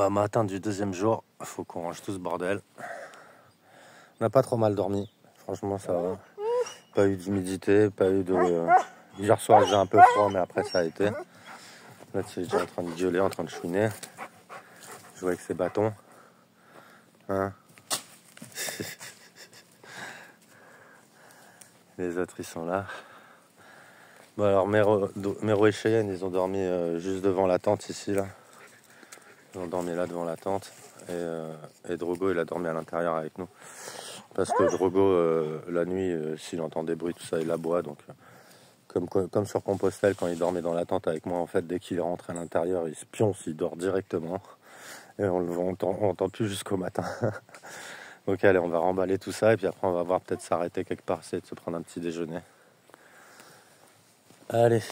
Bah, matin du deuxième jour, faut qu'on range tout ce bordel. On n'a pas trop mal dormi, franchement ça va. Pas eu d'humidité, pas eu de... Hier soir j'ai un peu froid mais après ça a été. Là tu es déjà en train de gueuler, en train de chouiner. Jouer avec ses bâtons. Hein. Les autres ils sont là. Bon alors Mero et Cheyenne ils ont dormi juste devant la tente ici là. Ils ont dormi là devant la tente. Et Drogo il a dormi à l'intérieur avec nous. Parce que Drogo la nuit s'il entend des bruits tout ça il aboie donc comme sur Compostelle quand il dormait dans la tente avec moi en fait dès qu'il rentre à l'intérieur il se pionce, il dort directement et on entend plus jusqu'au matin. Donc allez on va remballer tout ça et puis après on va voir peut-être s'arrêter quelque part, essayer de se prendre un petit déjeuner. Allez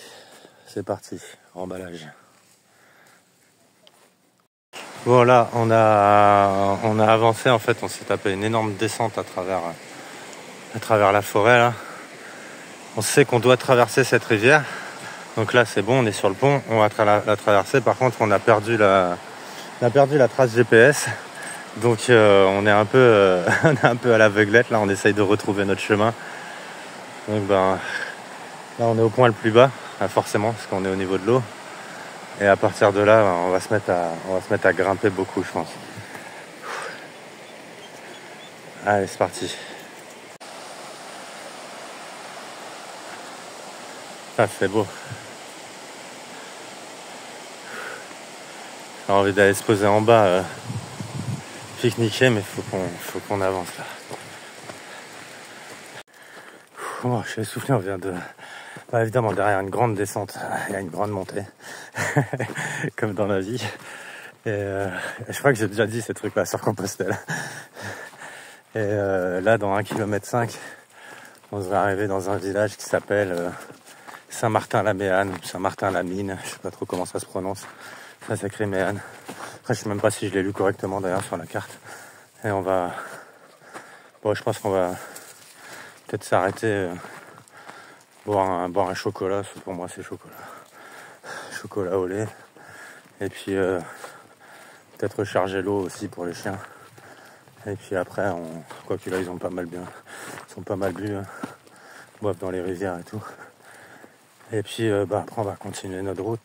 c'est parti, remballage. Voilà, on a avancé en fait, on s'est tapé une énorme descente à travers la forêt là. On sait qu'on doit traverser cette rivière. Donc là c'est bon, on est sur le pont, on va la traverser. Par contre on a perdu la trace GPS. Donc on est un peu à l'aveuglette là, on essaye de retrouver notre chemin. Donc ben là on est au point le plus bas, forcément, parce qu'on est au niveau de l'eau. Et à partir de là, on va se mettre à grimper beaucoup, je pense. Allez, c'est parti. Ah, c'est beau. J'ai envie d'aller se poser en bas, pique-niquer, mais faut qu'on avance là. Bon, je suis essoufflé, on vient de... Bah, évidemment, derrière une grande descente, il y a une grande montée, comme dans la vie. Et je crois que j'ai déjà dit ces trucs-là sur Compostelle. Et là, dans 1,5 km, on devrait arriver dans un village qui s'appelle Saint-Martin-la-Méanne, Saint-Martin-la-Mine, je sais pas trop comment ça se prononce. Ça s'écrit Méanne. Après, je sais même pas si je l'ai lu correctement d'ailleurs sur la carte. Et on va... Bon, je pense qu'on va peut-être s'arrêter... boire un chocolat, pour moi c'est chocolat au lait, et puis peut-être recharger l'eau aussi pour les chiens, et puis après quoi que là ils sont pas mal bu, boivent dans les rivières et tout, et puis après on va continuer notre route,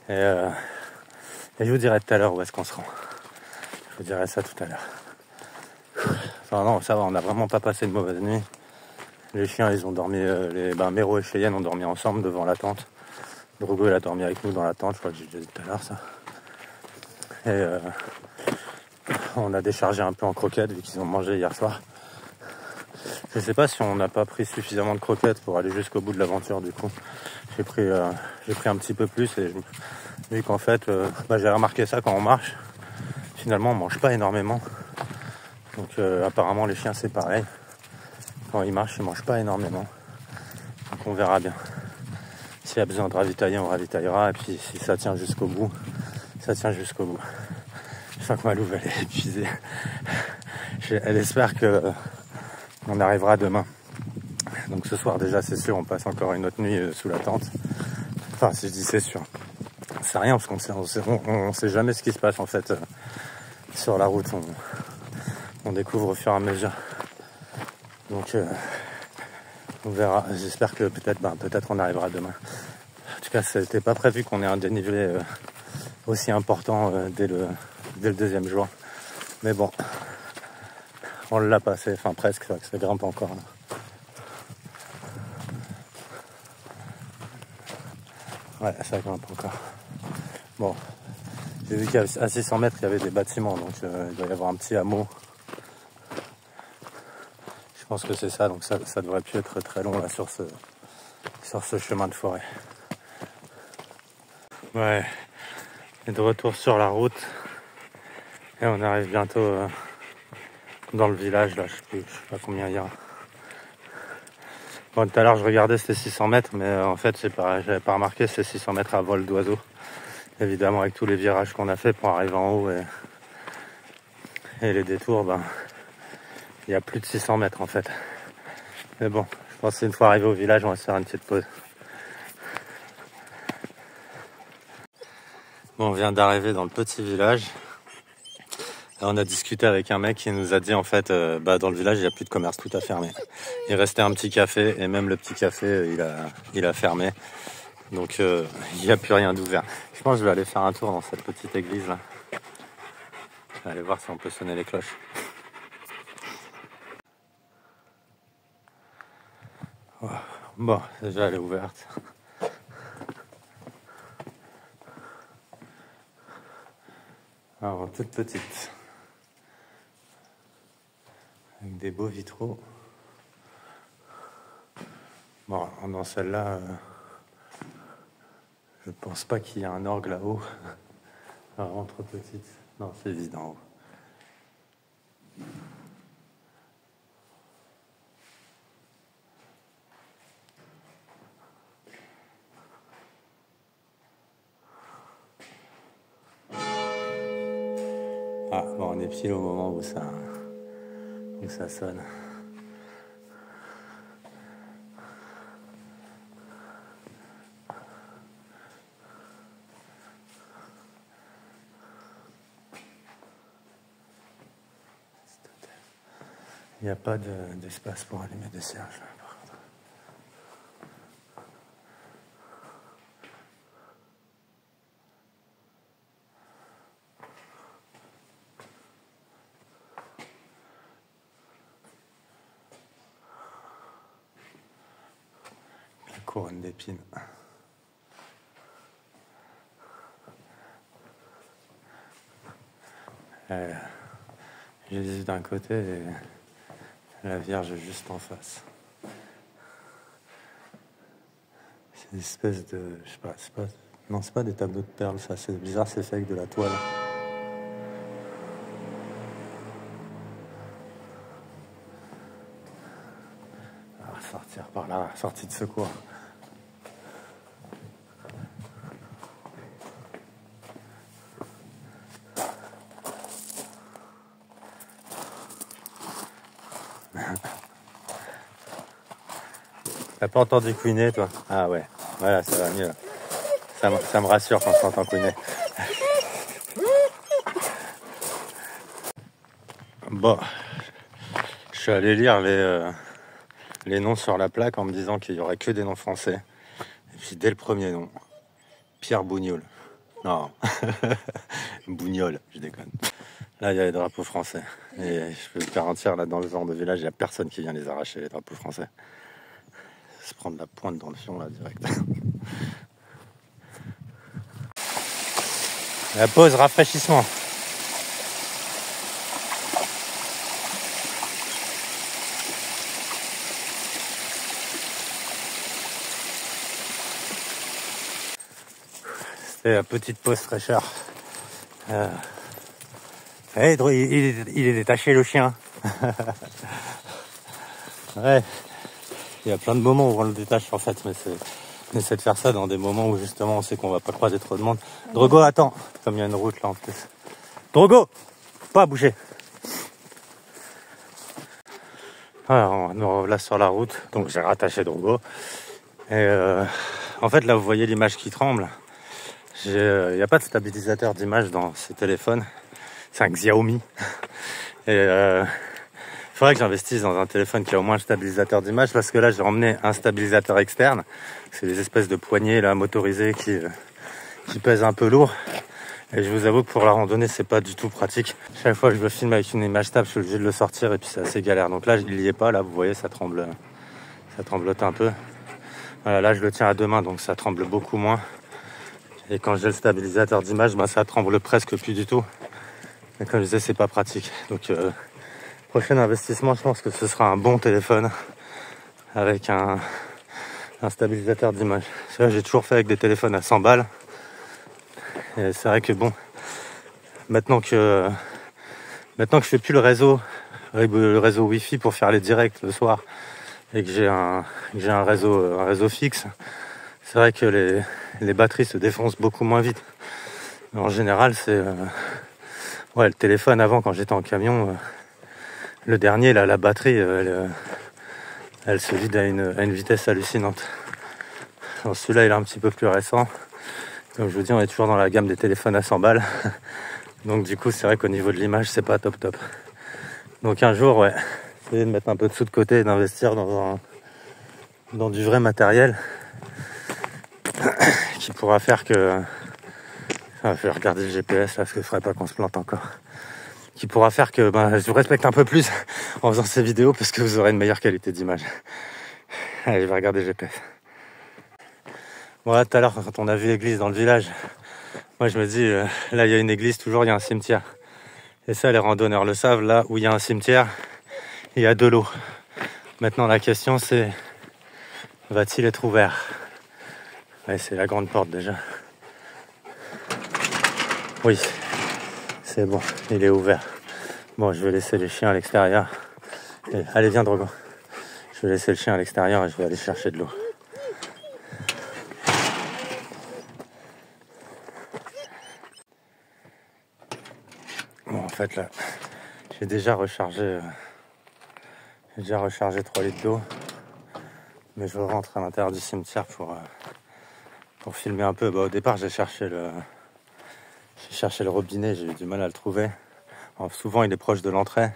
et je vous dirai tout à l'heure où est-ce qu'on se rend, je vous dirai ça tout à l'heure. Enfin non, ça va, on n'a vraiment pas passé une mauvaise nuit. Les chiens, ils ont dormi, Mero et Cheyenne ont dormi ensemble devant la tente. Drogo, il a dormi avec nous dans la tente, je crois que j'ai déjà dit tout à l'heure ça. Et on a déchargé un peu en croquettes vu qu'ils ont mangé hier soir. Je sais pas si on n'a pas pris suffisamment de croquettes pour aller jusqu'au bout de l'aventure du coup. J'ai pris un petit peu plus et vu qu'en fait, j'ai remarqué ça quand on marche. Finalement, on mange pas énormément. Donc apparemment, les chiens, c'est pareil. Quand ils marchent, ils mangent pas énormément. Donc on verra bien. S'il y a besoin de ravitailler, on ravitaillera. Et puis si ça tient jusqu'au bout, ça tient jusqu'au bout. Je sens que ma louve, elle est épuisée. Elle espère que on arrivera demain. Donc ce soir déjà, c'est sûr, on passe encore une autre nuit sous la tente. Enfin, si je dis c'est sûr. C'est rien, parce qu'on sait jamais ce qui se passe en fait sur la route. On découvre au fur et à mesure. Donc on verra, j'espère que peut-être on arrivera demain. En tout cas, c'était pas prévu qu'on ait un dénivelé aussi important dès le deuxième jour. Mais bon, on l'a passé, enfin presque, ça grimpe encore là. Ouais, ça grimpe encore. Bon, j'ai vu qu'à 600 mètres, il y avait des bâtiments, donc il doit y avoir un petit hameau. Je pense que c'est ça, donc ça devrait plus être très long là sur ce chemin de forêt. Ouais, et de retour sur la route, et on arrive bientôt dans le village là, je sais pas combien il y a. Bon, tout à l'heure je regardais, c'était 600 mètres, mais en fait j'avais pas remarqué, c'est 600 mètres à vol d'oiseau. Évidemment avec tous les virages qu'on a fait pour arriver en haut et les détours, il y a plus de 600 mètres en fait. Mais bon, je pense qu'une fois arrivé au village, on va se faire une petite pause. Bon, on vient d'arriver dans le petit village. Là, on a discuté avec un mec qui nous a dit en fait, dans le village, il n'y a plus de commerce, tout a fermé. Il restait un petit café et même le petit café, il a fermé. Donc, il n'y a plus rien d'ouvert. Je pense que je vais aller faire un tour dans cette petite église là. Je vais aller voir si on peut sonner les cloches. Oh. Bon, déjà elle est ouverte. Alors, toute petite. Avec des beaux vitraux. Bon, dans celle-là, je pense pas qu'il y ait un orgue là-haut. Vraiment trop petite. Non, c'est vide en haut. Ah, bon, on est pile au moment où ça sonne. Il n'y a pas d'espace pour allumer des cierges là, par contre. La couronne d'épines. Jésus d'un côté et la Vierge juste en face. C'est une espèce de... Je sais pas, non, c'est pas des tableaux de perles, ça, c'est bizarre, c'est fait avec de la toile. On va sortir par là, sortie de secours. T'as pas entendu couiner, toi? Ah ouais, voilà, ça va mieux. Ça me rassure quand je t'entends couiner. Bon, je suis allé lire les noms sur la plaque en me disant qu'il y aurait que des noms français. Et puis dès le premier nom, Pierre Bougnoul. Non, Bougnol, je déconne. Là, il y a les drapeaux français. Et je peux te garantir, là, dans le genre de village, il n'y a personne qui vient les arracher, les drapeaux français. Se prendre la pointe dans le fion, là, direct. La pause rafraîchissement. C'était la petite pause fraîcheur. Hey, il est détaché, le chien. Ouais. Il y a plein de moments où on le détache en fait, mais on essaie de faire ça dans des moments où justement on sait qu'on va pas croiser trop de monde. Drogo, attends, comme il y a une route là en plus. Drogo, pas bouger. Alors, on nous replace sur la route, donc j'ai rattaché Drogo. Et en fait là vous voyez l'image qui tremble. Il n'y a pas de stabilisateur d'image dans ces téléphones. C'est un Xiaomi. Et il faudrait que j'investisse dans un téléphone qui a au moins un stabilisateur d'image, parce que là j'ai emmené un stabilisateur externe. C'est des espèces de poignées là motorisées qui pèsent un peu lourd. Et je vous avoue que pour la randonnée c'est pas du tout pratique. Chaque fois que je le filme avec une image stable, je suis obligé de le sortir et puis c'est assez galère. Donc là il y est pas, là vous voyez ça tremblote un peu. Voilà, là je le tiens à deux mains donc ça tremble beaucoup moins. Et quand j'ai le stabilisateur d'image, ça tremble presque plus du tout. Et comme je disais, c'est pas pratique. Donc prochain investissement, je pense que ce sera un bon téléphone avec un stabilisateur d'image. C'est vrai, j'ai toujours fait avec des téléphones à 100 balles. Et c'est vrai que bon, maintenant que je fais plus le réseau Wi-Fi pour faire les directs le soir et que j'ai un réseau fixe, c'est vrai que les batteries se défoncent beaucoup moins vite. Mais en général, c'est le téléphone avant, quand j'étais en camion, le dernier là, la batterie elle se vide à une vitesse hallucinante. Alors celui-là il est un petit peu plus récent, Comme je vous dis, on est toujours dans la gamme des téléphones à 100 balles. Donc du coup, c'est vrai qu'au niveau de l'image, c'est pas top. Donc un jour, ouais, essayer de mettre un peu de sous de côté et d'investir dans du vrai matériel qui pourra faire que... je vais regarder le GPS là, parce que je ferais pas qu'on se plante encore. Qui pourra faire que je vous respecte un peu plus en faisant ces vidéos parce que vous aurez une meilleure qualité d'image. Allez, je vais regarder le GPS. Voilà, tout à l'heure, quand on a vu l'église dans le village, moi je me dis, là il y a une église, toujours il y a un cimetière. Et ça, les randonneurs le savent, là où il y a un cimetière, il y a de l'eau. Maintenant, la question c'est, va-t-il être ouvert? Ouais, c'est la grande porte déjà. Oui, c'est bon, il est ouvert. Bon, je vais laisser les chiens à l'extérieur. Allez, viens Drogo. Je vais laisser le chien à l'extérieur et je vais aller chercher de l'eau. Bon, en fait, là, j'ai déjà rechargé 3 litres d'eau. Mais je rentre à l'intérieur du cimetière pour filmer un peu. Au départ, j'ai cherché le robinet, j'ai eu du mal à le trouver. Alors, souvent, il est proche de l'entrée.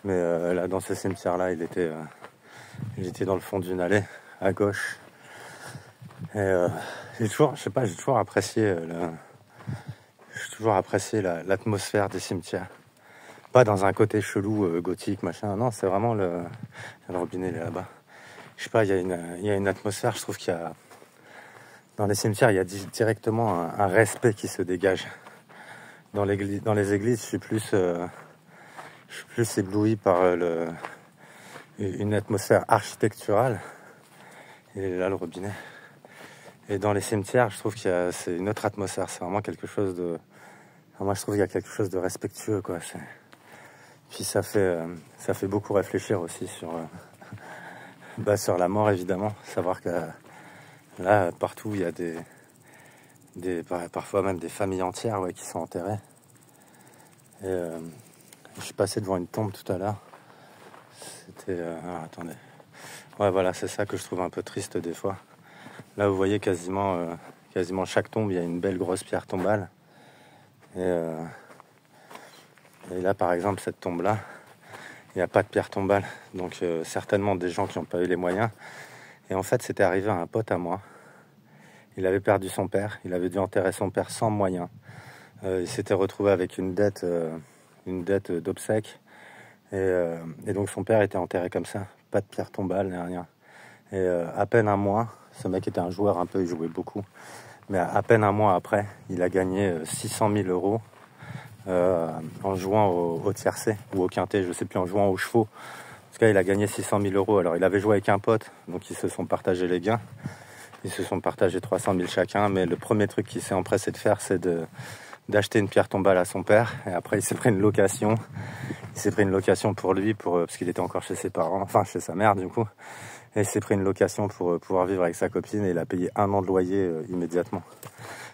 Mais là, dans ce cimetière-là, il était dans le fond d'une allée, à gauche. Et j'ai toujours apprécié l'atmosphère des cimetières. Pas dans un côté chelou, gothique, machin. Non, c'est vraiment le robinet, il est là-bas. Je sais pas, il y a une atmosphère, je trouve qu'il y a... Dans les cimetières, il y a directement un respect qui se dégage. Dans les églises, je suis plus ébloui par une atmosphère architecturale. Et là, le robinet. Et dans les cimetières, je trouve c'est une autre atmosphère. C'est vraiment quelque chose de... Enfin, moi, je trouve qu'il y a quelque chose de respectueux, quoi. Puis ça fait beaucoup réfléchir aussi sur la mort, évidemment. Savoir que là, partout, il y a parfois même des familles entières, ouais, qui sont enterrées. Et je suis passé devant une tombe tout à l'heure. C'était... attendez. Ouais, voilà, c'est ça que je trouve un peu triste des fois. Là, vous voyez quasiment chaque tombe, il y a une belle grosse pierre tombale. Et là, par exemple, cette tombe-là, il n'y a pas de pierre tombale. Donc, certainement des gens qui n'ont pas eu les moyens. Et en fait, c'était arrivé à un pote à moi. Il avait perdu son père. Il avait dû enterrer son père sans moyens. Il s'était retrouvé avec une dette d'obsèques. Et donc, son père était enterré comme ça. Pas de pierre tombale, rien. Et à peine un mois, ce mec était un joueur un peu, il jouait beaucoup. Mais à peine un mois après, il a gagné 600 000 € en jouant au tiercé ou au quintet, je ne sais plus, en jouant aux chevaux. En tout cas, il a gagné 600 000 €. Alors, il avait joué avec un pote, donc ils se sont partagés les gains. Ils se sont partagés 300 000 chacun. Mais le premier truc qu'il s'est empressé de faire, c'est d'acheter une pierre tombale à son père. Et après, il s'est pris une location. Il s'est pris une location pour lui, parce qu'il était encore chez ses parents, enfin chez sa mère du coup. Et il s'est pris une location pour pouvoir vivre avec sa copine et il a payé 1 an de loyer immédiatement.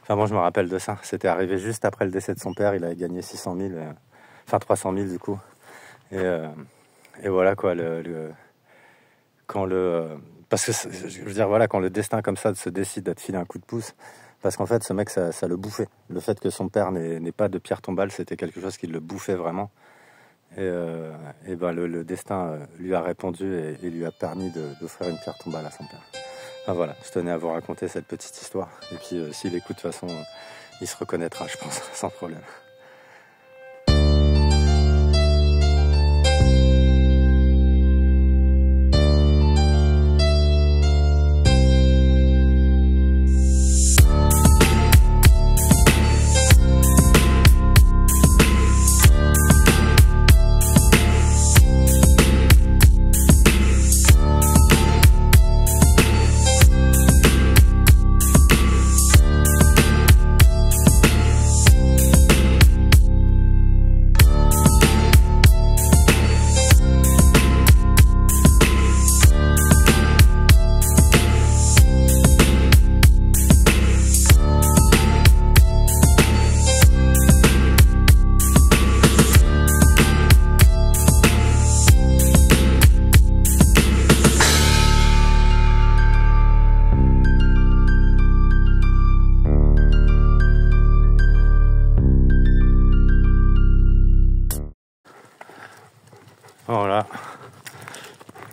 Enfin bon, je me rappelle de ça. C'était arrivé juste après le décès de son père. Il avait gagné 600 000, enfin 300 000 du coup. Et voilà quoi, parce que je veux dire, voilà, quand le destin comme ça se décide à te filer un coup de pouce, parce qu'en fait ce mec ça le bouffait. Le fait que son père n'ait pas de pierre tombale, c'était quelque chose qui le bouffait vraiment. Et le destin lui a répondu et lui a permis d'offrir une pierre tombale à son père. Enfin voilà, je tenais à vous raconter cette petite histoire. Et puis s'il écoute, de toute façon, il se reconnaîtra, je pense, sans problème.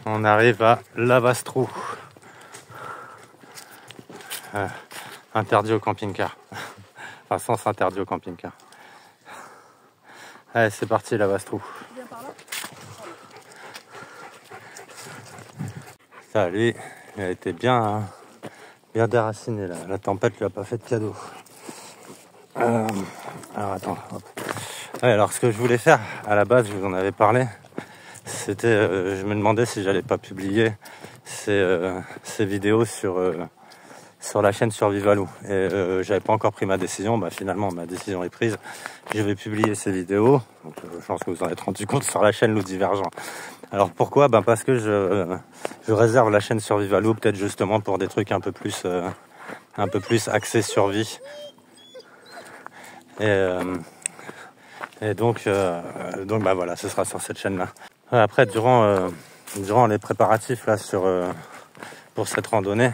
On arrive à Lavastrou. Interdit au camping-car. Enfin, sens interdit au camping-car. Allez, c'est parti, Lavastrou. Ça, lui, il a été bien déraciné là. La tempête lui a pas fait de cadeau. Alors attends. Hop. Ouais, alors ce que je voulais faire à la base, je vous en avais parlé, c'était, je me demandais si j'allais pas publier ces vidéos sur la chaîne Survivalou. Et j'avais pas encore pris ma décision. Bah finalement ma décision est prise. Je vais publier ces vidéos. Donc, je pense que vous en êtes rendu compte sur la chaîne Loup Divergent. Alors pourquoi ? Ben parce que je réserve la chaîne Survivalou peut-être justement pour des trucs un peu plus axés survie. Et donc bah voilà, ce sera sur cette chaîne-là. Après, durant les préparatifs là pour cette randonnée,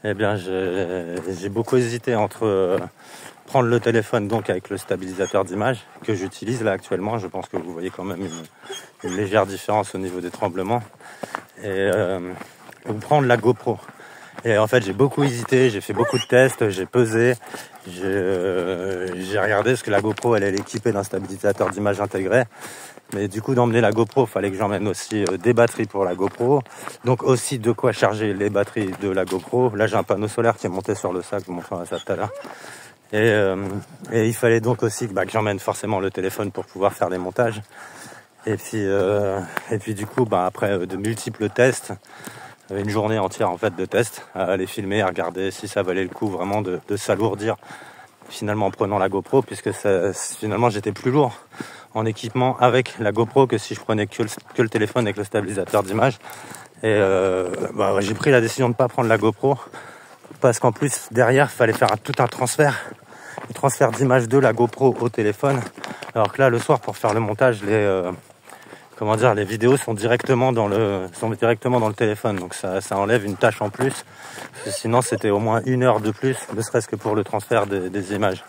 eh bien j'ai beaucoup hésité entre prendre le téléphone donc avec le stabilisateur d'image que j'utilise là actuellement. Je pense que vous voyez quand même une légère différence au niveau des tremblements, ou prendre la GoPro. Et en fait j'ai beaucoup hésité, j'ai fait beaucoup de tests, j'ai pesé, j'ai regardé ce que la GoPro elle est équipée d'un stabilisateur d'image intégré. Mais du coup d'emmener la GoPro, fallait que j'emmène aussi des batteries pour la GoPro. Donc aussi de quoi charger les batteries de la GoPro. Là j'ai un panneau solaire qui est monté sur le sac, je vous montrerai ça tout à l'heure. Et il fallait donc aussi que j'emmène forcément le téléphone pour pouvoir faire les montages. Et puis du coup après de multiples tests, une journée entière en fait de tests, à aller filmer, à regarder si ça valait le coup vraiment de s'alourdir finalement en prenant la GoPro, puisque finalement j'étais plus lourd en équipement avec la GoPro que si je prenais que le téléphone avec le stabilisateur d'image. Et j'ai pris la décision de ne pas prendre la GoPro parce qu'en plus derrière il fallait faire tout un transfert d'image de la GoPro au téléphone, alors que là le soir pour faire le montage les vidéos sont directement dans le téléphone, donc ça enlève une tâche en plus. Sinon c'était au moins 1 heure de plus, ne serait-ce que pour le transfert des images.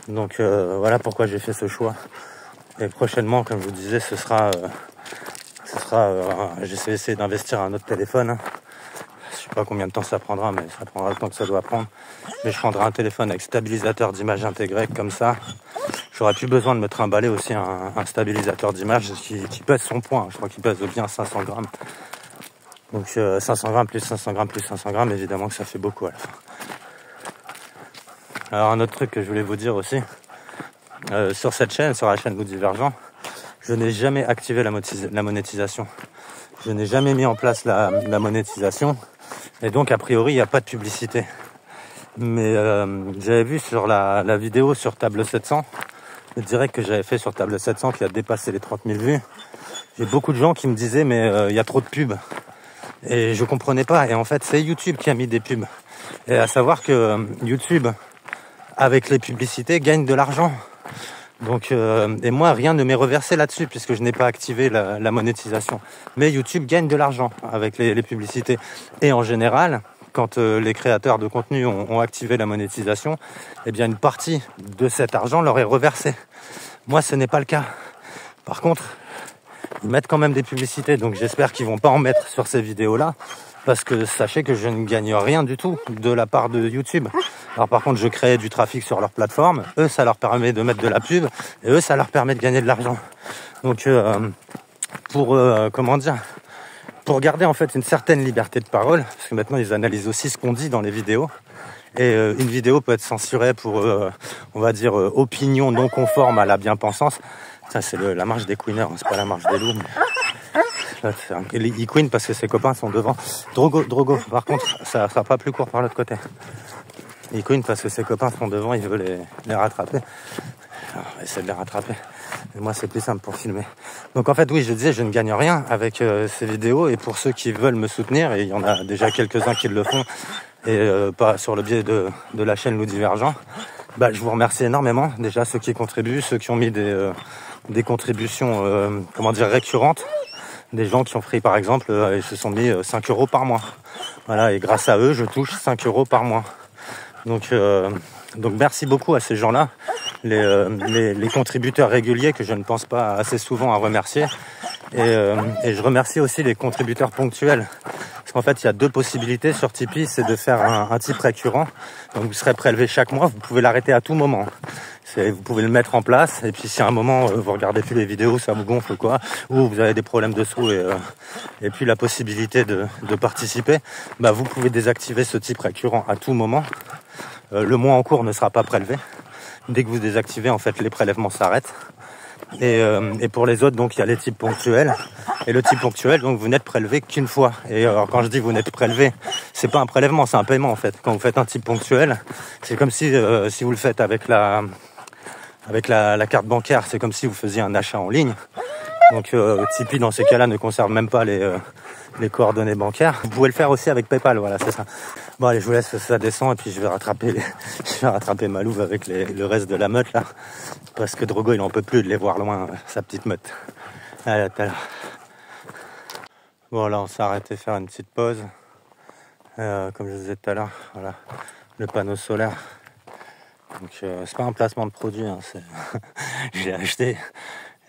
Donc voilà pourquoi j'ai fait ce choix. Et prochainement, comme je vous disais, j'essaie d'essayer d'investir un autre téléphone. Je sais pas combien de temps ça prendra, mais ça prendra le temps que ça doit prendre. Mais je prendrai un téléphone avec stabilisateur d'image intégré, comme ça. J'aurais plus besoin de me trimballer aussi un stabilisateur d'image qui pèse son poids. Je crois qu'il pèse bien 500 grammes. Donc 500 grammes plus 500 grammes plus 500 grammes, évidemment que ça fait beaucoup à la fin. Alors un autre truc que je voulais vous dire aussi, sur cette chaîne, sur la chaîne Loup Divergent, je n'ai jamais activé la monétisation. Je n'ai jamais mis en place la monétisation. Et donc a priori il n'y a pas de publicité. Mais j'avais vu sur la vidéo sur Table 700, le direct que j'avais fait sur Table 700 qui a dépassé les 30 000 vues, j'ai beaucoup de gens qui me disaient mais il y a trop de pubs. Et je comprenais pas. Et en fait c'est YouTube qui a mis des pubs. Et à savoir que YouTube, avec les publicités, gagne de l'argent. Donc et moi rien ne m'est reversé là-dessus puisque je n'ai pas activé la monétisation. Mais YouTube gagne de l'argent avec les publicités. Et en général, quand les créateurs de contenu ont activé la monétisation, eh bien une partie de cet argent leur est reversée. Moi ce n'est pas le cas. Par contre, ils mettent quand même des publicités, donc j'espère qu'ils vont pas en mettre sur ces vidéos-là. Parce que sachez que je ne gagne rien du tout de la part de YouTube. Alors par contre, je crée du trafic sur leur plateforme. Eux, ça leur permet de mettre de la pub. Et eux, ça leur permet de gagner de l'argent. Donc, pour garder en fait une certaine liberté de parole, parce que maintenant, ils analysent aussi ce qu'on dit dans les vidéos. Et une vidéo peut être censurée pour, opinion non conforme à la bien-pensance. Ça, c'est la marche des queeners, c'est pas la marche des loups. Il queen parce que ses copains sont devant. Drogo, par contre, ça sera pas plus court par l'autre côté. Il queen parce que ses copains sont devant, il veut les rattraper. Alors, on va essayer de les rattraper. Et moi, c'est plus simple pour filmer. Donc en fait, oui, je disais, je ne gagne rien avec ces vidéos. Et pour ceux qui veulent me soutenir, et il y en a déjà quelques-uns qui le font, et pas sur le biais de la chaîne Loup Divergent, je vous remercie énormément. Déjà, ceux qui contribuent, ceux qui ont mis des contributions, récurrentes. Des gens qui ont pris par exemple ils se sont mis 5 € par mois. Voilà, et grâce à eux je touche 5 € par mois. Donc merci beaucoup à ces gens-là, les contributeurs réguliers que je ne pense pas assez souvent à remercier, Et je remercie aussi les contributeurs ponctuels. Parce qu'en fait, il y a deux possibilités sur Tipeee, c'est de faire un type récurrent. Donc vous serez prélevé chaque mois, vous pouvez l'arrêter à tout moment. Vous pouvez le mettre en place, et puis si à un moment vous regardez plus les vidéos, ça vous gonfle ou quoi, ou vous avez des problèmes de sous et puis la possibilité de participer, bah vous pouvez désactiver ce type récurrent à tout moment. Le mois en cours ne sera pas prélevé. Dès que vous désactivez, en fait, les prélèvements s'arrêtent. Et pour les autres, donc il y a les types ponctuels. Et le type ponctuel, donc vous n'êtes prélevé qu'une fois. Et alors quand je dis vous n'êtes prélevé, c'est pas un prélèvement, c'est un paiement en fait. Quand vous faites un type ponctuel, c'est comme si vous le faites avec la carte bancaire, c'est comme si vous faisiez un achat en ligne. Donc Tipeee dans ces cas-là ne conserve même pas les coordonnées bancaires. Vous pouvez le faire aussi avec PayPal, voilà, c'est ça. Bon allez, je vous laisse, ça descend et puis je vais rattraper ma louve avec le reste de la meute là. Parce que Drogo il en peut plus de les voir loin, sa petite meute. Allez, à tout à l'heure. Bon là on s'est arrêté faire une petite pause. Comme je vous disais tout à l'heure, voilà, le panneau solaire. Donc c'est pas un placement de produit, hein, je l'ai acheté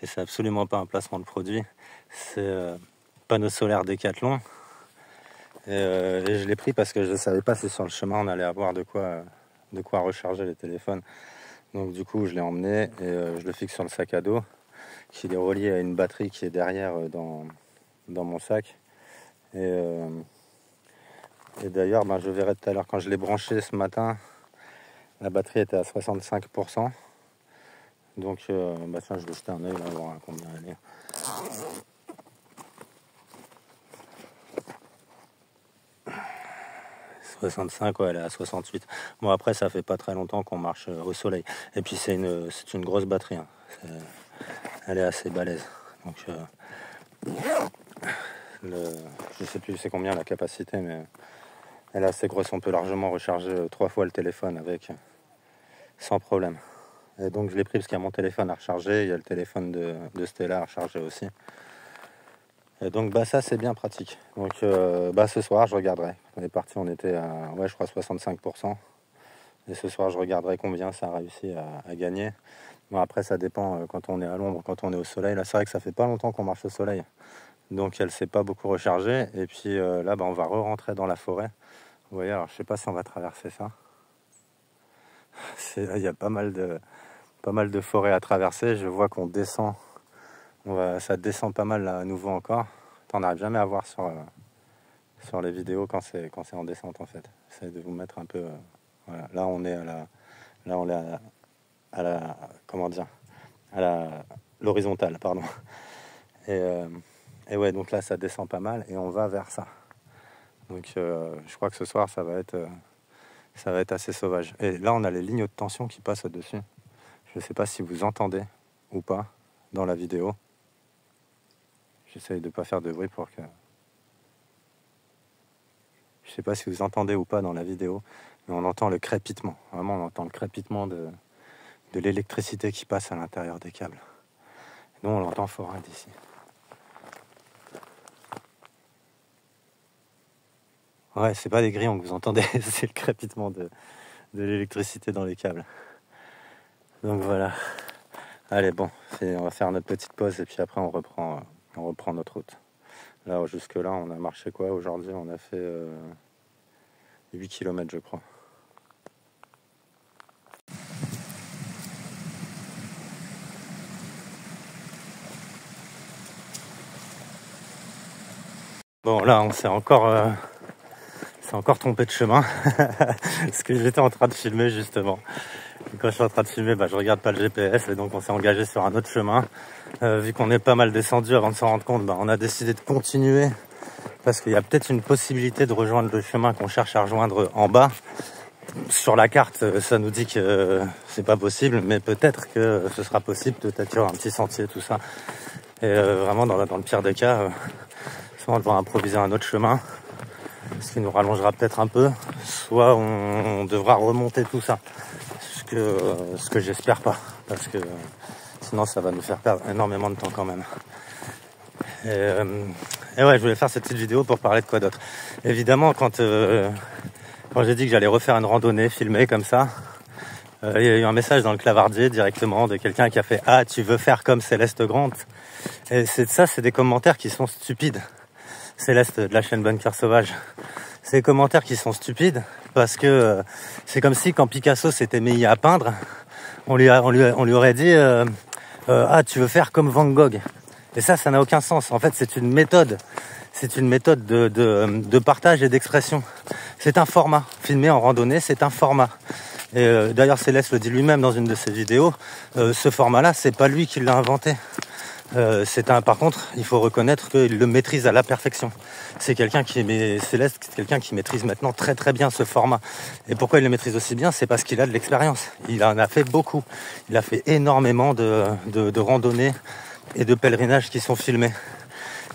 et c'est absolument pas un placement de produit. C'est panneau solaire Décathlon. Et je l'ai pris parce que je ne savais pas si sur le chemin on allait avoir de quoi recharger les téléphones. Donc du coup je l'ai emmené et je le fixe sur le sac à dos, qui est relié à une batterie qui est derrière dans mon sac. Et d'ailleurs je verrai tout à l'heure, quand je l'ai branché ce matin, la batterie était à 65%. Donc tiens, je vais jeter un œil là, voir à combien elle est. 65, ouais, elle est à 68. Bon, après, ça fait pas très longtemps qu'on marche au soleil. Et puis, c'est une grosse batterie. Hein. Elle est assez balèze. Donc, je sais plus c'est combien la capacité, mais elle est assez grosse. On peut largement recharger 3 fois le téléphone avec, sans problème. Et donc, je l'ai pris parce qu'il y a mon téléphone à recharger. Il y a le téléphone de Stella à recharger aussi. Et donc ça c'est bien pratique. Donc ce soir je regarderai. On est parti, on était à je crois 65%. Et ce soir je regarderai combien ça a réussi à gagner. Bon après ça dépend quand on est à l'ombre, quand on est au soleil. Là c'est vrai que ça fait pas longtemps qu'on marche au soleil. Donc elle s'est pas beaucoup rechargée. Et puis là on va re-rentrer dans la forêt. Vous voyez, alors je sais pas si on va traverser ça. Il y a pas mal de forêts à traverser. Je vois qu'on descend. Ça descend pas mal là à nouveau encore. On n'arrive jamais à voir sur les vidéos quand c'est en descente en fait. J'essaie de vous mettre un peu. Voilà. Là on est à la comment dire, à l'horizontale, pardon. Et ouais, donc là ça descend pas mal et on va vers ça. Donc je crois que ce soir ça va être assez sauvage. Et là on a les lignes de tension qui passent au-dessus. Je sais pas si vous entendez ou pas dans la vidéo. J'essaye de ne pas faire de bruit pour que... Je sais pas si vous entendez ou pas dans la vidéo, mais on entend le crépitement. Vraiment, on entend le crépitement de l'électricité qui passe à l'intérieur des câbles. Nous, on l'entend fort d'ici. Ouais, c'est pas des grillons que vous entendez, c'est le crépitement de l'électricité dans les câbles. Donc voilà. Allez, bon, on va faire notre petite pause et puis après on reprend notre route. Là, jusque-là, on a marché quoi aujourd'hui? On a fait 8 km, je crois. Bon, là, on s'est encore trompé de chemin. Parce que j'étais en train de filmer, justement. Et quand je suis en train de filmer, je regarde pas le GPS. Et donc, on s'est engagé sur un autre chemin. Vu qu'on est pas mal descendu avant de s'en rendre compte, on a décidé de continuer. Parce qu'il y a peut-être une possibilité de rejoindre le chemin qu'on cherche à rejoindre en bas. Sur la carte, ça nous dit que c'est pas possible, mais peut-être que ce sera possible. Peut-être qu'il y aura un petit sentier, tout ça. Et vraiment, dans le pire des cas, soit on devra improviser un autre chemin, ce qui nous rallongera peut-être un peu, soit on devra remonter tout ça. Ce que j'espère pas, parce que sinon ça va nous faire perdre énormément de temps quand même. Et ouais, je voulais faire cette petite vidéo pour parler de quoi d'autre. Évidemment, quand j'ai dit que j'allais refaire une randonnée filmée comme ça, Il y a eu un message dans le clavardier directement de quelqu'un qui a fait « Ah, tu veux faire comme Céleste Grant ?» Et c'est des commentaires qui sont stupides. Céleste de la chaîne Bunker Sauvage. C'est des commentaires qui sont stupides parce que c'est comme si quand Picasso s'était mis à peindre, on lui aurait dit ah, tu veux faire comme Van Gogh. Et ça n'a aucun sens. En fait, c'est une méthode. C'est une méthode de partage et d'expression. C'est un format. Filmer en randonnée, c'est un format. Et d'ailleurs, Céleste le dit lui-même dans une de ses vidéos. Ce format-là, c'est pas lui qui l'a inventé. Par contre, il faut reconnaître qu'il le maîtrise à la perfection. Céleste, c'est quelqu'un qui maîtrise maintenant très très bien ce format. Et pourquoi il le maîtrise aussi bien? C'est parce qu'il a de l'expérience. Il en a fait beaucoup. Il a fait énormément de randonnées et de pèlerinages qui sont filmés.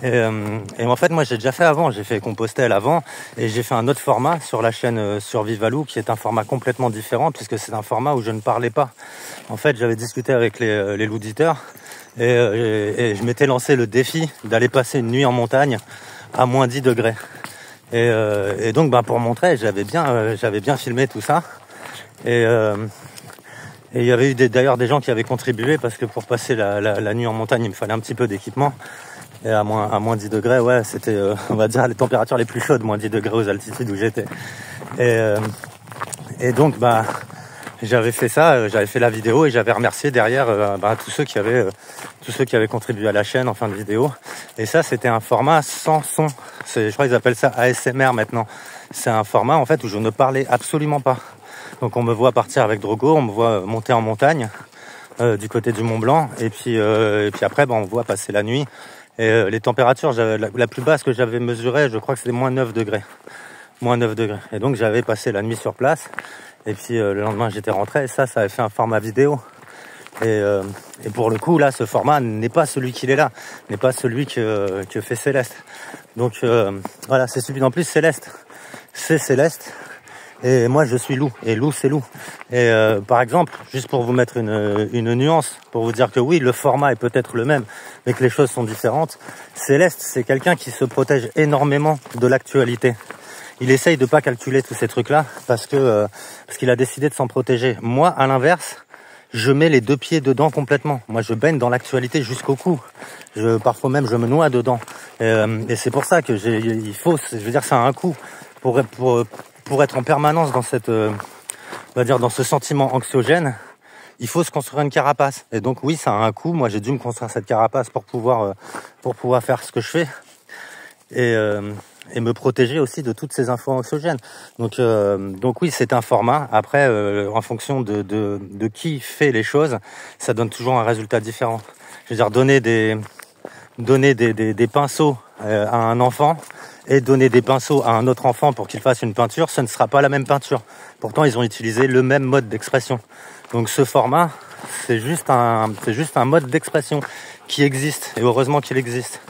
Et en fait, moi, j'ai déjà fait avant. J'ai fait Compostelle avant et j'ai fait un autre format sur la chaîne Survivalou qui est un format complètement différent puisque c'est un format où je ne parlais pas. En fait, j'avais discuté avec les loups-auditeurs et je m'étais lancé le défi d'aller passer une nuit en montagne à moins 10 degrés. Et donc, pour montrer, j'avais bien filmé tout ça. Et il y avait eu d'ailleurs des gens qui avaient contribué parce que pour passer la nuit en montagne, il me fallait un petit peu d'équipement. Et à moins 10 degrés, ouais, c'était, on va dire, les températures les plus chaudes, moins 10 degrés aux altitudes où j'étais. Et donc, j'avais fait ça, j'avais fait la vidéo et j'avais remercié derrière tous ceux qui avaient contribué à la chaîne en fin de vidéo. Et ça, c'était un format sans son. Je crois qu'ils appellent ça ASMR maintenant. C'est un format, en fait, où je ne parlais absolument pas. Donc, on me voit partir avec Drogo, on me voit monter en montagne, du côté du Mont Blanc. Et puis après, on voit passer la nuit. Et les températures, la plus basse que j'avais mesurée, je crois que c'était moins 9 degrés. Moins 9 degrés. Et donc, j'avais passé la nuit sur place. Et puis, le lendemain, j'étais rentré. Et ça avait fait un format vidéo. Et pour le coup, là, ce format n'est pas celui qu'il est là. N'est pas celui que fait Céleste. Donc, voilà, c'est celui en plus Céleste. C'est Céleste. Et moi, je suis loup. Et loup, c'est loup. Et par exemple, juste pour vous mettre une nuance, pour vous dire que oui, le format est peut-être le même, mais que les choses sont différentes. Céleste, c'est quelqu'un qui se protège énormément de l'actualité. Il essaye de pas calculer tous ces trucs-là parce qu'il a décidé de s'en protéger. Moi, à l'inverse, je mets les deux pieds dedans complètement. Moi, je baigne dans l'actualité jusqu'au cou. Parfois même, je me noie dedans. Et c'est pour ça que ça a un coût pour être en permanence dans dans ce sentiment anxiogène. Il faut se construire une carapace. Et donc oui, ça a un coût. Moi, j'ai dû me construire cette carapace pour pouvoir faire ce que je fais et me protéger aussi de toutes ces infos anxiogènes. Donc oui, c'est un format. Après, en fonction de qui fait les choses, ça donne toujours un résultat différent. Je veux dire, donner des pinceaux à un enfant et donner des pinceaux à un autre enfant pour qu'il fasse une peinture, ce ne sera pas la même peinture. Pourtant, ils ont utilisé le même mode d'expression. Donc ce format, c'est juste un mode d'expression qui existe, et heureusement qu'il existe.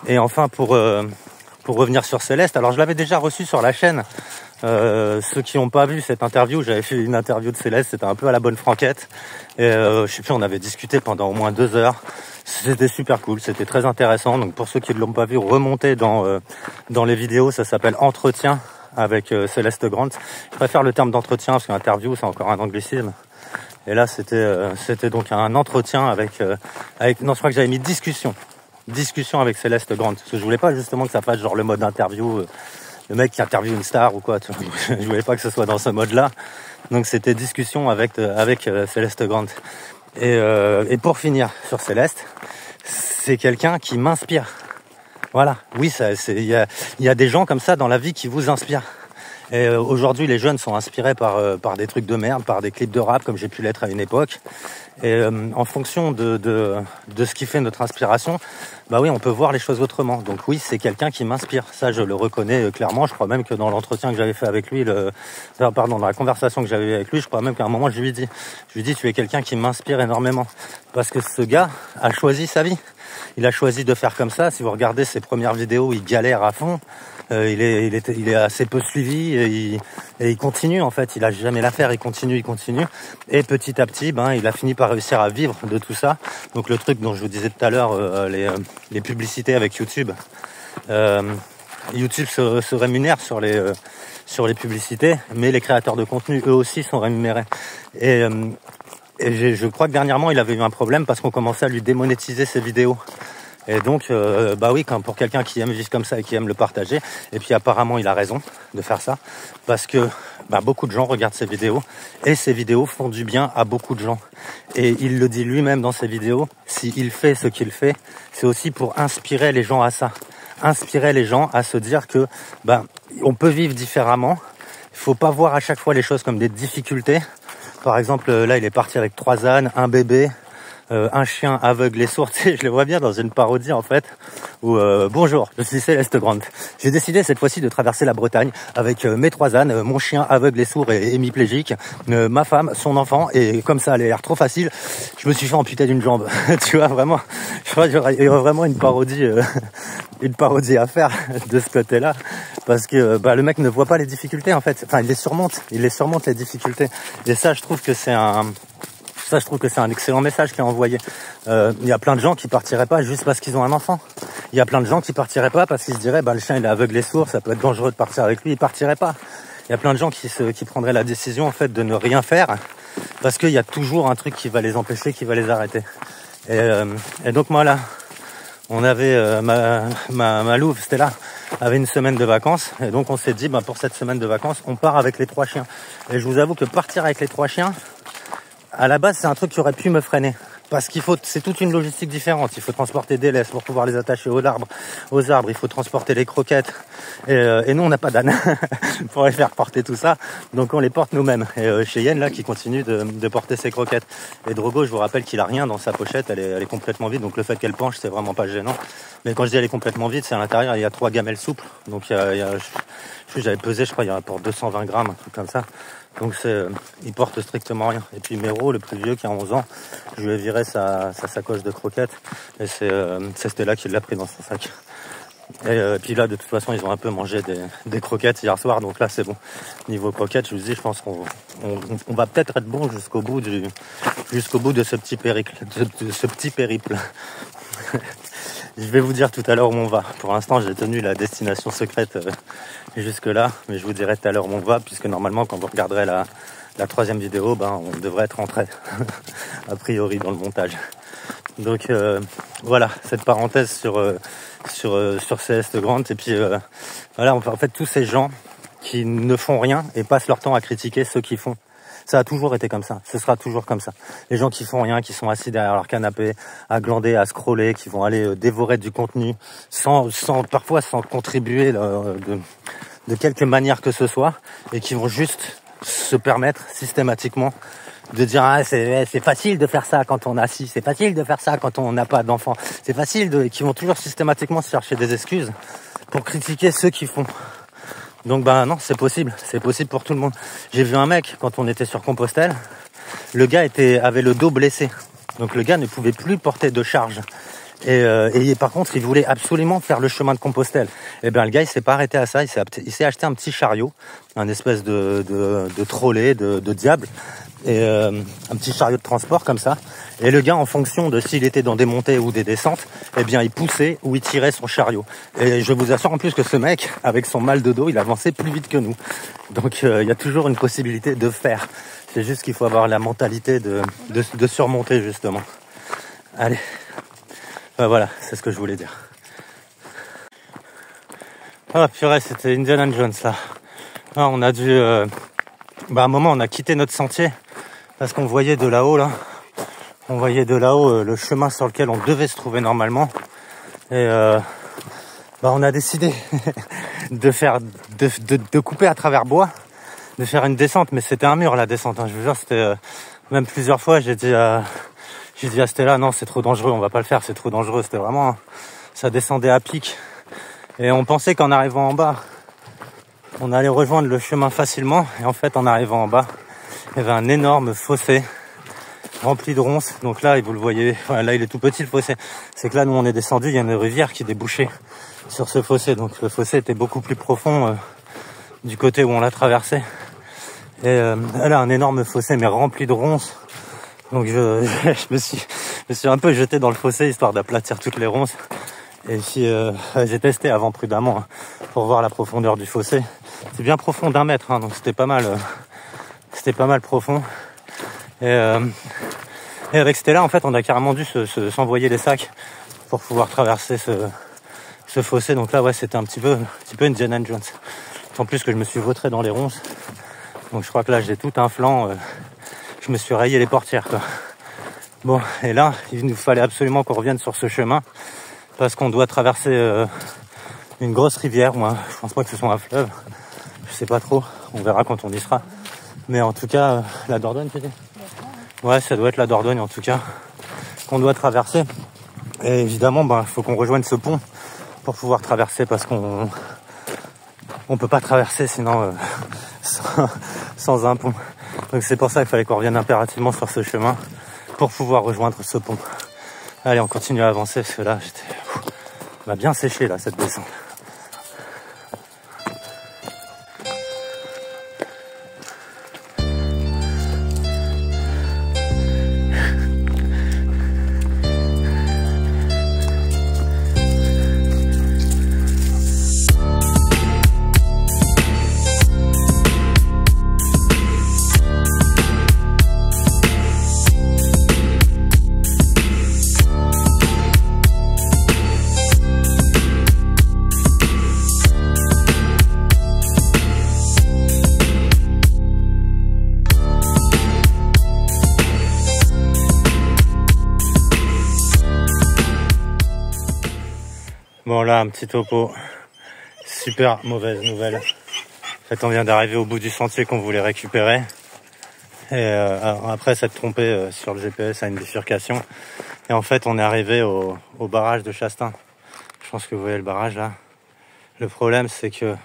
Et enfin, pour revenir sur Céleste, alors je l'avais déjà reçu sur la chaîne. Ceux qui n'ont pas vu cette interview, j'avais fait une interview de Céleste, c'était un peu à la bonne franquette. Et je sais plus, on avait discuté pendant au moins 2 heures. C'était super cool, c'était très intéressant. Donc pour ceux qui ne l'ont pas vu, remontez dans les vidéos, ça s'appelle Entretien avec Céleste Grant. Je préfère le terme d'entretien parce qu'interview, c'est encore un anglicisme. Et là, c'était donc un entretien avec non, je crois que j'avais mis discussion avec Céleste Grant, parce que je voulais pas justement que ça fasse genre le mode interview, le mec qui interviewe une star ou quoi. Je voulais pas que ce soit dans ce mode-là. Donc c'était discussion avec Céleste Grant. Et pour finir sur Céleste, c'est quelqu'un qui m'inspire. Voilà. Oui, il y a des gens comme ça dans la vie qui vous inspirent. Et aujourd'hui, les jeunes sont inspirés par des trucs de merde, par des clips de rap, comme j'ai pu l'être à une époque. Et en fonction de ce qui fait notre inspiration, oui, on peut voir les choses autrement. Donc oui, c'est quelqu'un qui m'inspire. Ça, je le reconnais clairement. Je crois même que dans l'entretien que j'avais fait avec lui, dans la conversation que j'avais eue avec lui, je crois même qu'à un moment, je lui ai dit, tu es quelqu'un qui m'inspire énormément. Parce que ce gars a choisi sa vie. Il a choisi de faire comme ça. Si vous regardez ses premières vidéos, il galère à fond. Il est assez peu suivi et il continue en fait. Il a jamais l'affaire, il continue. Et petit à petit, il a fini par réussir à vivre de tout ça. Donc le truc dont je vous disais tout à l'heure, les publicités avec YouTube. YouTube se rémunère sur les publicités, mais les créateurs de contenu eux aussi sont rémunérés. Et je crois que dernièrement il avait eu un problème parce qu'on commençait à lui démonétiser ses vidéos. Et donc, bah oui, pour quelqu'un qui aime vivre comme ça et qui aime le partager, et puis apparemment il a raison de faire ça, parce que beaucoup de gens regardent ses vidéos, et ses vidéos font du bien à beaucoup de gens. Et il le dit lui-même dans ses vidéos, s'il fait ce qu'il fait, c'est aussi pour inspirer les gens à ça. Inspirer les gens à se dire que on peut vivre différemment, il faut pas voir à chaque fois les choses comme des difficultés. Par exemple, là il est parti avec 3 ânes, un bébé, un chien aveugle et sourd. Je le vois bien dans une parodie en fait où bonjour, je suis Céleste Grant. J'ai décidé cette fois-ci de traverser la Bretagne avec mes 3 ânes, mon chien aveugle et sourd et hémiplégique, ma femme, son enfant, et comme ça allait l'air trop facile, je me suis fait amputer d'une jambe. Tu vois, vraiment, je crois qu'il y aurait vraiment une parodie à faire de ce côté-là, parce que le mec ne voit pas les difficultés en fait. Enfin, il les surmonte les difficultés. Et ça, je trouve que c'est un excellent message qui est envoyé. Il y a plein de gens qui partiraient pas juste parce qu'ils ont un enfant. Il y a plein de gens qui partiraient pas parce qu'ils se diraient le chien il est aveugle et sourd, ça peut être dangereux de partir avec lui, ils partiraient pas. Il y a plein de gens qui prendraient la décision en fait de ne rien faire parce qu'il y a toujours un truc qui va les empêcher, qui va les arrêter. Et donc moi là, on avait ma louve Stella avait une semaine de vacances, et donc on s'est dit pour cette semaine de vacances on part avec les 3 chiens. Et je vous avoue que partir avec les 3 chiens, à la base, c'est un truc qui aurait pu me freiner. Parce c'est toute une logistique différente. Il faut transporter des laisses pour pouvoir les attacher aux arbres. Il faut transporter les croquettes. Et nous, on n'a pas d'âne pour les faire porter tout ça. Donc, on les porte nous-mêmes. Et Cheyenne, là, qui continue de porter ses croquettes. Et Drogo, je vous rappelle qu'il a rien dans sa pochette. Elle est complètement vide. Donc, le fait qu'elle penche, c'est vraiment pas gênant. Mais quand je dis elle est complètement vide, c'est à l'intérieur, il y a 3 gamelles souples. Donc, j'avais pesé, je crois, il y en a pour 220 grammes, un truc comme ça. Donc il porte strictement rien. Et puis Méro, le plus vieux qui a 11 ans, je lui ai viré sa sacoche de croquettes. Et c'est Stella qui l'a pris dans son sac. Et puis là, de toute façon, ils ont un peu mangé des croquettes hier soir. Donc là, c'est bon. Niveau croquettes, je vous dis, je pense qu'on va peut-être être bon jusqu'au bout de ce petit périple. Je vais vous dire tout à l'heure où on va. Pour l'instant, j'ai tenu la destination secrète jusque là, mais je vous dirai tout à l'heure où on va, puisque normalement, quand vous regarderez la 3e vidéo, on devrait être rentré a priori dans le montage. Donc voilà, cette parenthèse sur Céleste Grant. Et puis voilà, en fait, tous ces gens qui ne font rien et passent leur temps à critiquer ceux qui font. Ça a toujours été comme ça, ce sera toujours comme ça. Les gens qui font rien, qui sont assis derrière leur canapé, à glander, à scroller, qui vont aller dévorer du contenu parfois sans contribuer de quelque manière que ce soit, et qui vont juste se permettre systématiquement de dire c'est facile de faire ça quand on a ci, c'est facile de faire ça quand on n'a pas d'enfant, c'est facile qui vont toujours systématiquement se chercher des excuses pour critiquer ceux qui font. Donc non, c'est possible pour tout le monde. J'ai vu un mec quand on était sur Compostelle, le gars avait le dos blessé, donc le gars ne pouvait plus porter de charge. Et par contre, il voulait absolument faire le chemin de Compostelle. Et le gars, il s'est pas arrêté à ça, il s'est acheté un petit chariot, un espèce de trolley, de diable, et un petit chariot de transport comme ça. Et le gars, en fonction de s'il était dans des montées ou des descentes, il poussait ou il tirait son chariot. Et je vous assure en plus que ce mec, avec son mal de dos, il avançait plus vite que nous. Donc il y a toujours une possibilité de faire. C'est juste qu'il faut avoir la mentalité de surmonter justement. Allez. Voilà, c'est ce que je voulais dire. Ah purée, c'était Indiana Jones là. On a dû... à un moment, on a quitté notre sentier parce qu'on voyait de là-haut le chemin sur lequel on devait se trouver normalement. Et on a décidé de couper à travers bois, de faire une descente. Mais c'était un mur la descente, hein. Je vous jure, c'était même plusieurs fois, j'ai dit à Stella, non, c'est trop dangereux, on va pas le faire, c'est trop dangereux. C'était vraiment, ça descendait à pic. Et on pensait qu'en arrivant en bas, on allait rejoindre le chemin facilement. Et en fait, en arrivant en bas, il y avait un énorme fossé rempli de ronces. Donc là, vous le voyez, là, il est tout petit le fossé. C'est que là, nous, on est descendu, il y a une rivière qui débouchait sur ce fossé. Donc le fossé était beaucoup plus profond du côté où on l'a traversé. Et là, un énorme fossé, mais rempli de ronces. Donc je me suis un peu jeté dans le fossé histoire d'aplatir toutes les ronces. Et puis j'ai testé avant prudemment hein, pour voir la profondeur du fossé. C'est bien profond d'1 mètre, hein, donc c'était pas mal profond. Et avec Stella, en fait, on a carrément dû s'envoyer les sacs pour pouvoir traverser ce fossé. Donc là, ouais, c'était un petit peu Indiana Jones. En plus que je me suis vautré dans les ronces. Donc je crois que là, j'ai tout un flanc. Je me suis rayé les portières, quoi. Bon, et là, il nous fallait absolument qu'on revienne sur ce chemin parce qu'on doit traverser une grosse rivière. Moi, je pense pas que ce soit un fleuve. Je sais pas trop. On verra quand on y sera. Mais en tout cas, la Dordogne, tu dis ? Ouais, ça doit être la Dordogne, en tout cas, qu'on doit traverser. Et évidemment, il faut qu'on rejoigne ce pont pour pouvoir traverser parce qu'on peut pas traverser sinon sans un pont. Donc c'est pour ça qu'il fallait qu'on revienne impérativement sur ce chemin pour pouvoir rejoindre ce pont. Allez, on continue à avancer parce que là, m'a bien séché là cette descente. Bon là, un petit topo, super mauvaise nouvelle. En fait, on vient d'arriver au bout du sentier qu'on voulait récupérer. Et après s'être trompé sur le GPS à une bifurcation. Et en fait, on est arrivé au barrage de Chastin. Je pense que vous voyez le barrage là. Le problème, c'est que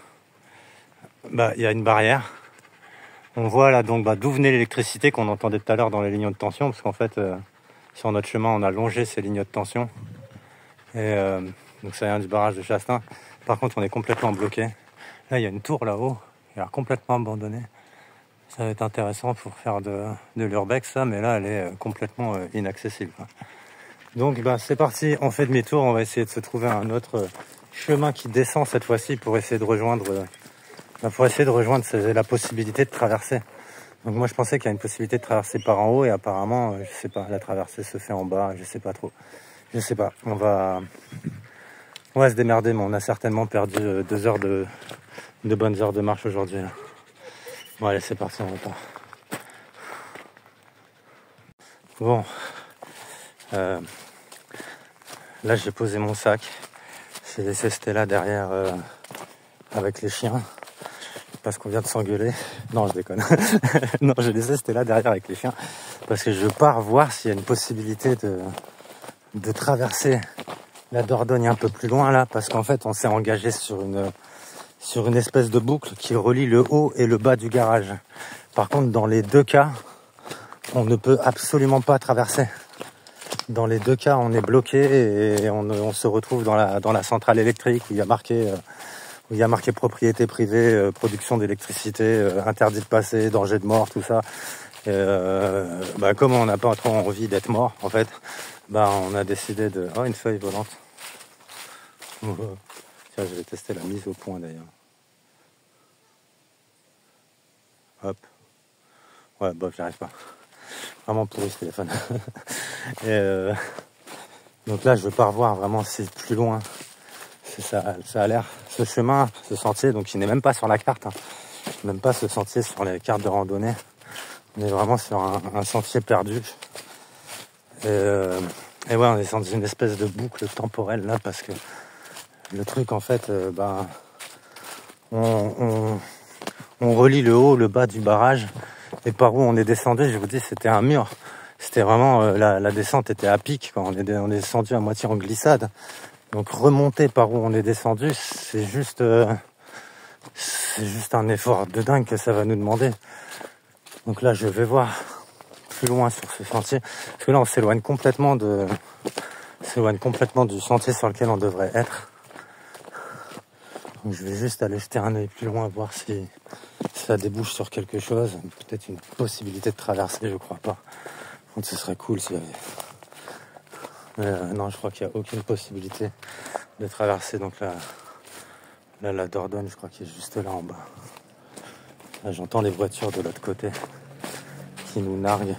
y a une barrière. On voit là donc d'où venait l'électricité qu'on entendait tout à l'heure dans les lignes de tension. Parce qu'en fait, sur notre chemin, on a longé ces lignes de tension. Et donc ça vient du barrage de Chastin. Par contre, on est complètement bloqué. Là, il y a une tour là-haut, qui a l'air complètement abandonnée. Ça va être intéressant pour faire de l'urbex, ça, mais là, elle est complètement inaccessible. Donc, c'est parti, on fait demi-tour. On va essayer de se trouver un autre chemin qui descend cette fois-ci pour essayer de rejoindre, la possibilité de traverser. Donc moi, je pensais qu'il y a une possibilité de traverser par en haut et apparemment, je sais pas, la traversée se fait en bas, je sais pas trop. Je sais pas, on va se démerder, mais on a certainement perdu 2 heures de bonnes heures de marche aujourd'hui. Là. Bon allez, c'est parti, on repart. Bon, là j'ai posé mon sac, j'ai laissé Stella derrière avec les chiens, parce qu'on vient de s'engueuler. Non, je déconne. Non, j'ai laissé Stella derrière avec les chiens, parce que je pars voir s'il y a une possibilité de traverser la Dordogne un peu plus loin là, parce qu'en fait on s'est engagé sur une espèce de boucle qui relie le haut et le bas du garage. Par contre, dans les 2 cas, on ne peut absolument pas traverser. Dans les 2 cas, on est bloqué et on se retrouve dans la centrale électrique où il y a marqué propriété privée, production d'électricité, interdit de passer, danger de mort, tout ça. Et, comme on n'a pas trop envie d'être mort, en fait, on a décidé de... Oh, une feuille volante. Tiens, je vais tester la mise au point d'ailleurs. Hop. Ouais, j'y arrive pas. Vraiment pourri ce téléphone. Et donc là, je veux pas revoir vraiment si c'est plus loin. Ça a l'air... Ce chemin, ce sentier, donc il n'est même pas sur la carte. Hein. Même pas ce sentier sur les cartes de randonnée. On est vraiment sur un sentier perdu. Et ouais, on est dans une espèce de boucle temporelle là, parce que le truc en fait, on relie le haut, le bas du barrage, et par où on est descendu, je vous dis, c'était un mur. C'était vraiment, la descente était à pic, quoi. On est descendu à moitié en glissade. Donc remonter par où on est descendu, c'est juste un effort de dingue que ça va nous demander. Donc là, je vais voir plus loin sur ce sentier, parce que là, on s'éloigne complètement du sentier sur lequel on devrait être. Donc je vais juste aller jeter un œil plus loin, voir si ça débouche sur quelque chose. Peut-être une possibilité de traverser, je crois pas. Donc ce serait cool s'il y avait... non, je crois qu'il n'y a aucune possibilité de traverser donc la Dordogne, je crois qu'il est juste là en bas. Là, j'entends les voitures de l'autre côté qui nous narguent.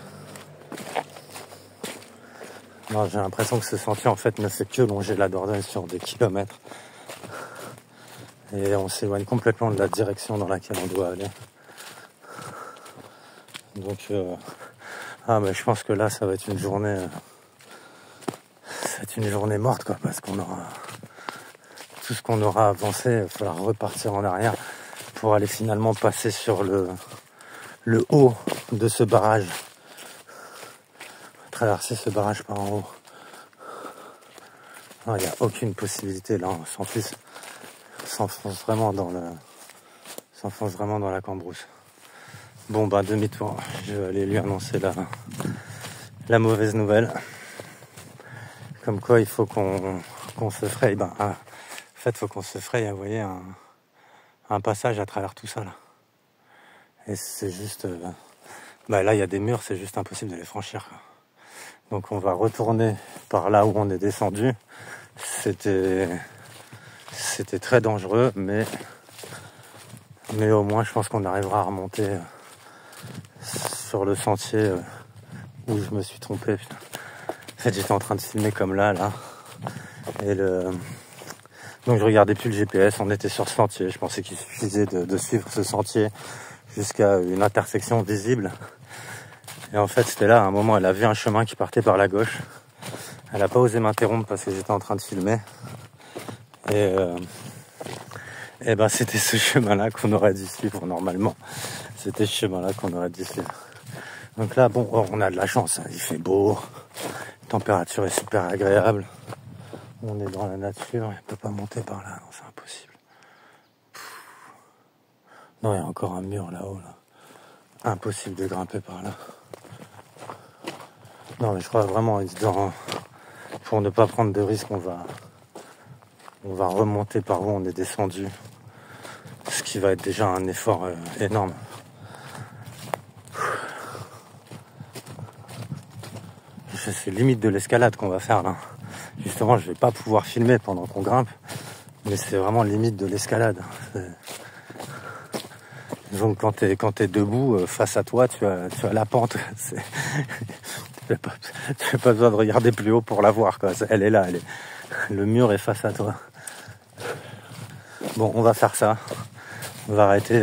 Non, j'ai l'impression que ce sentier en fait ne fait que longer la Dordogne sur des kilomètres. Et on s'éloigne complètement de la direction dans laquelle on doit aller. Donc, mais je pense que là, ça va être une journée morte, quoi, parce qu'on aura tout ce qu'on aura avancé, il va falloir repartir en arrière pour aller finalement passer sur le haut de ce barrage, traverser ce barrage par en haut. Non, il n'y a aucune possibilité là, on s'enfonce vraiment dans la cambrousse. Bon, demi-tour, je vais aller lui annoncer la mauvaise nouvelle. Comme quoi il faut qu'on se fraye. En fait, il faut qu'on se fraye, vous voyez, un passage à travers tout ça là. Et c'est juste... là, il y a des murs, c'est juste impossible de les franchir, quoi. Donc on va retourner par là où on est descendu. C'était très dangereux, mais au moins je pense qu'on arrivera à remonter sur le sentier où je me suis trompé. Putain. En fait, j'étais en train de filmer comme là. Et donc je regardais plus le GPS, on était sur ce sentier. Je pensais qu'il suffisait de suivre ce sentier jusqu'à une intersection visible. Et en fait, c'était là, à un moment, elle a vu un chemin qui partait par la gauche. Elle n'a pas osé m'interrompre parce que j'étais en train de filmer. Et c'était ce chemin-là qu'on aurait dû suivre normalement. C'était ce chemin-là qu'on aurait dû suivre. Donc là, on a de la chance, hein. Il fait beau, la température est super agréable. On est dans la nature, il ne peut pas monter par là, non, c'est impossible. Non, il y a encore un mur là-haut, là. Impossible de grimper par là. Non, mais je crois vraiment, pour ne pas prendre de risques, on va remonter par où on est descendu. Ce qui va être déjà un effort énorme. C'est limite de l'escalade qu'on va faire là. Justement, je vais pas pouvoir filmer pendant qu'on grimpe, mais c'est vraiment limite de l'escalade. Donc quand t'es debout, face à toi, tu as la pente. Tu n'as pas besoin de regarder plus haut pour la voir, quoi. Elle est là, le mur est face à toi. Bon, on va faire ça. On va arrêter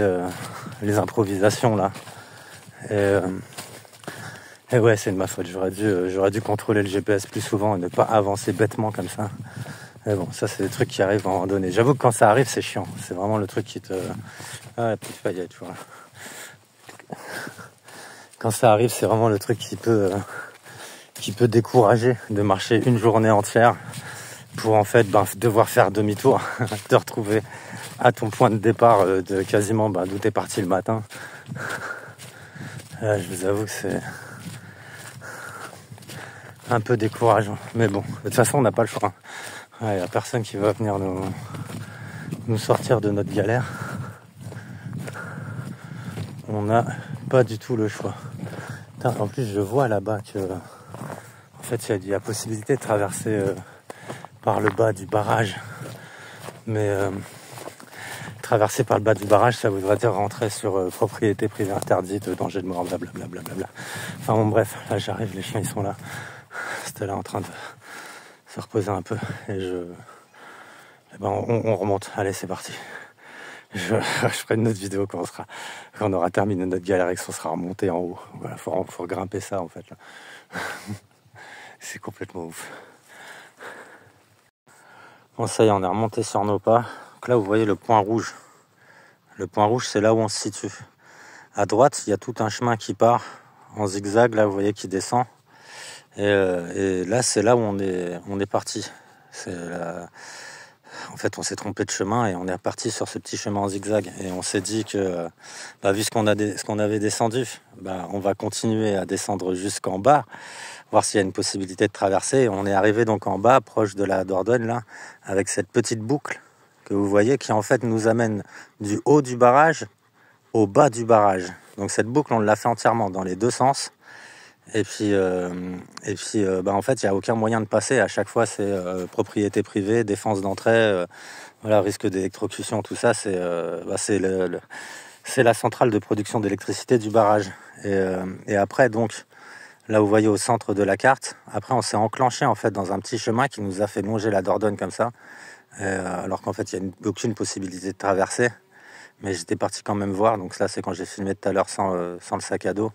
les improvisations là. Et ouais, c'est de ma faute. J'aurais dû contrôler le GPS plus souvent et ne pas avancer bêtement comme ça. Mais bon, ça c'est des trucs qui arrivent à un moment donné. J'avoue que quand ça arrive, c'est chiant. C'est vraiment le truc qui te... Ah, la petite faillette, tu vois. Quand ça arrive, c'est vraiment le truc qui peut décourager de marcher une journée entière pour en fait devoir faire demi-tour, te retrouver à ton point de départ de quasiment d'où t'es parti le matin. Je vous avoue que c'est un peu décourageant. Mais bon, de toute façon, on n'a pas le choix. Il n'y a personne qui va venir nous sortir de notre galère. On n'a pas du tout le choix. Putain, en plus, je vois là-bas que en fait, il y a possibilité de traverser par le bas du barrage. Mais traverser par le bas du barrage, ça voudrait dire rentrer sur propriété privée interdite, danger de mort, blablabla. Enfin bon, bref, là j'arrive, les chiens ils sont là. C'était là en train de se reposer un peu. Et on remonte. Allez, c'est parti. Je ferai une autre vidéo quand on aura terminé notre galère et qu'on sera remonté en haut. Voilà, faut grimper ça en fait. Là. C'est complètement ouf. Bon, ça y est, on est remonté sur nos pas. Donc là, vous voyez le point rouge. Le point rouge, c'est là où on se situe. À droite, il y a tout un chemin qui part en zigzag. Là, vous voyez, qui descend. Et là, c'est là où on est parti. En fait, on s'est trompé de chemin et on est reparti sur ce petit chemin en zigzag. Et on s'est dit que, vu ce qu'on avait descendu, on va continuer à descendre jusqu'en bas, voir s'il y a une possibilité de traverser. Et on est arrivé donc en bas, proche de la Dordogne, là, avec cette petite boucle que vous voyez qui en fait nous amène du haut du barrage au bas du barrage. Donc cette boucle, on l'a fait entièrement dans les deux sens. Bah, en fait, il n'y a aucun moyen de passer. À chaque fois, c'est propriété privée, défense d'entrée, voilà, risque d'électrocution, tout ça. C'est la centrale de production d'électricité du barrage. Et après, donc, là, vous voyez au centre de la carte, après, on s'est enclenché en fait dans un petit chemin qui nous a fait longer la Dordogne comme ça, alors qu'en fait, il n'y a aucune possibilité de traverser. Mais j'étais parti quand même voir. Donc là, c'est quand j'ai filmé tout à l'heure sans le sac à dos.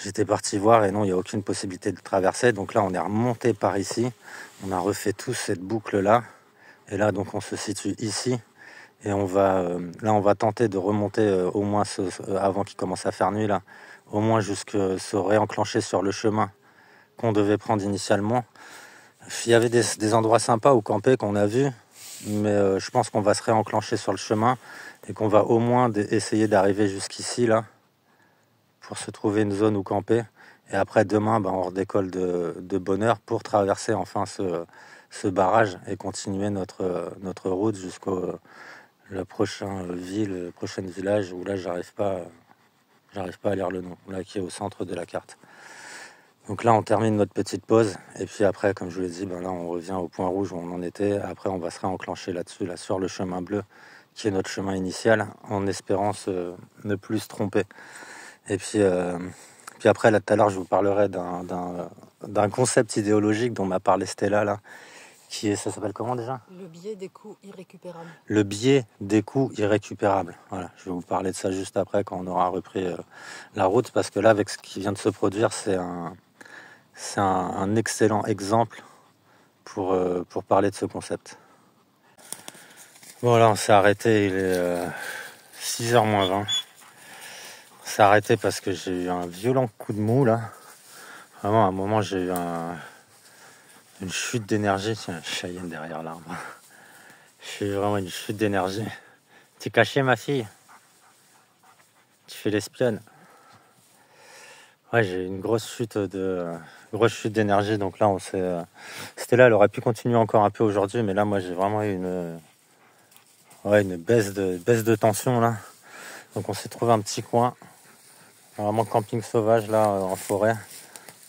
J'étais parti voir et non, il n'y a aucune possibilité de traverser. Donc là, on est remonté par ici. On a refait toute cette boucle-là. Et là, donc, on se situe ici. Et là, on va tenter de remonter au moins avant qu'il commence à faire nuit, là. Au moins jusque se réenclencher sur le chemin qu'on devait prendre initialement. Il y avait des endroits sympas où camper qu'on a vus. Mais je pense qu'on va se réenclencher sur le chemin et qu'on va au moins essayer d'arriver jusqu'ici, là, pour se trouver une zone où camper. Et après, demain, on redécolle de bonne heure pour traverser enfin ce barrage et continuer notre route jusqu'au la prochaine ville, le prochain village où là, j'arrive pas à lire le nom, là, qui est au centre de la carte. Donc là, on termine notre petite pause. Et puis après, comme je vous l'ai dit, là, on revient au point rouge où on en était. Après, on va se réenclencher là-dessus, là, sur le chemin bleu, qui est notre chemin initial, en espérant ne plus se tromper. Et puis après, là, tout à l'heure, je vous parlerai d'un concept idéologique dont m'a parlé Stella, là, ça s'appelle comment déjà? Le biais des coûts irrécupérables. Le biais des coûts irrécupérables. Voilà, je vais vous parler de ça juste après, quand on aura repris la route, parce que là, avec ce qui vient de se produire, c'est un excellent exemple pour parler de ce concept. Bon, là, on s'est arrêté, il est 6h moins 20. On s'est arrêté parce que j'ai eu un violent coup de mou, là. Vraiment, à un moment, j'ai eu une chute d'énergie. Tiens, Cheyenne derrière l'arbre. J'ai eu vraiment une chute d'énergie. T'es caché, ma fille? Tu fais l'espionne? Ouais, j'ai eu une grosse chute d'énergie. Donc là, c'était là, elle aurait pu continuer encore un peu aujourd'hui, mais là, moi, j'ai vraiment eu une baisse de tension, là. Donc on s'est trouvé un petit coin, vraiment camping sauvage, là, en forêt.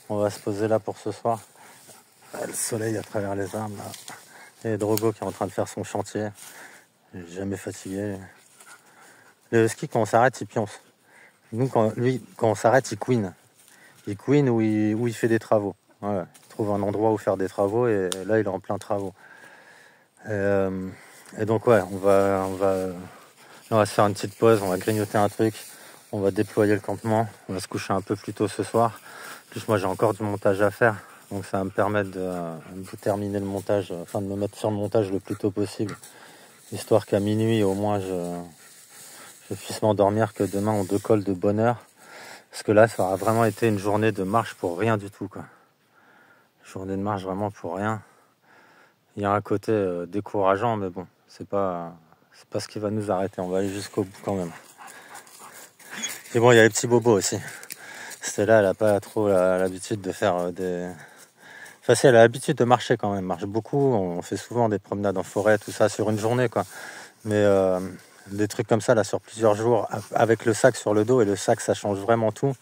On va se poser là pour ce soir. Le soleil à travers les arbres, là. Et Drogo qui est en train de faire son chantier. Jamais fatigué. Le ski, quand on s'arrête, il pionce. Nous, quand on s'arrête, il queen. Il queen où il fait des travaux. Ouais, il trouve un endroit où faire des travaux et là, il est en plein travaux. Et donc, ouais, on va se faire une petite pause, on va grignoter un truc, on va déployer le campement, on va se coucher un peu plus tôt ce soir. En plus, moi, j'ai encore du montage à faire, donc ça va me permettre de terminer le montage, enfin de me mettre sur le montage le plus tôt possible, histoire qu'à minuit, au moins, je puisse m'endormir, que demain, on décolle de bonne heure. Parce que là, ça aura vraiment été une journée de marche pour rien du tout, quoi. Journée de marche vraiment pour rien. Il y a un côté décourageant, mais bon, c'est pas ce qui va nous arrêter. On va aller jusqu'au bout quand même. Et bon, il y a les petits bobos aussi. Stella, elle a pas trop l'habitude de faire des... Enfin, si, elle a l'habitude de marcher quand même. Elle marche beaucoup. On fait souvent des promenades en forêt, tout ça, sur une journée, quoi. Mais des trucs comme ça, là, sur plusieurs jours, avec le sac sur le dos. Et le sac, ça change vraiment tout.